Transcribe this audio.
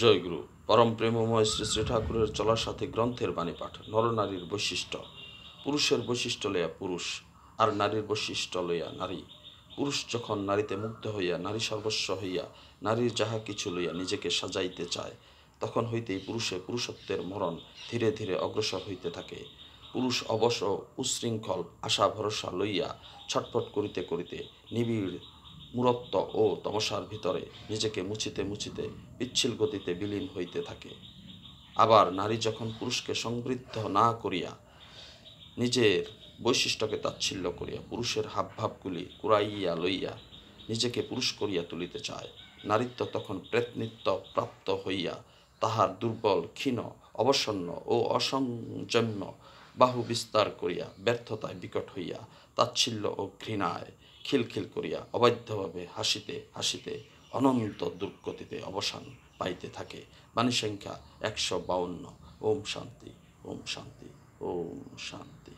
জয়গুরু পরম প্রেমময় শ্রী শ্রী ঠাকুরের চলার সাথে গ্রন্থের বাণী পাঠ। নরনারীর বৈশিষ্ট্য। পুরুষের বৈশিষ্ট্য লইয়া পুরুষ, আর নারীর বৈশিষ্ট্য লইয়া নারী। পুরুষ যখন নারীতে মুগ্ধ হইয়া নারী সর্বস্ব হইয়া নারীর যাহা কিছু লইয়া নিজেকে সাজাইতে চায়, তখন হইতেই পুরুষে পুরুষত্বের মরণ ধীরে ধীরে অগ্রসর হইতে থাকে। পুরুষ অবশ্য উচ্ছৃঙ্খল আশা ভরসা লইয়া ছটফট করিতে করিতে নিবিড় মূঢ়ত্ব ও তমসার ভিতরে নিজেকে মুছিতে মুছিতে পিচ্ছিল গতিতে বিলীন হইতে থাকে। আবার নারী যখন পুরুষকে সংবৃদ্ধ না করিয়া নিজের বৈশিষ্ট্যকে তাচ্ছিল্য করিয়া পুরুষের হাবভাবগুলি কুড়াইয়া লইয়া নিজেকে পুরুষ করিয়া তুলিতে চায়, নারীত্ব তখন প্রেতনিত্য প্রাপ্ত হইয়া তাহার দুর্বল ক্ষীণ অবসন্ন ও অসংযম্য বাহু বিস্তার করিয়া ব্যর্থতায় বিকট হইয়া তাচ্ছিল্য ও ঘৃণায় খিলখিল করিয়া অবাধ্যভাবে হাসিতে হাসিতে অনন্ত দুর্গতিতে অবসান পাইতে থাকে। বাণী সংখ্যা 152। ওম শান্তি, ওম শান্তি, ওম শান্তি।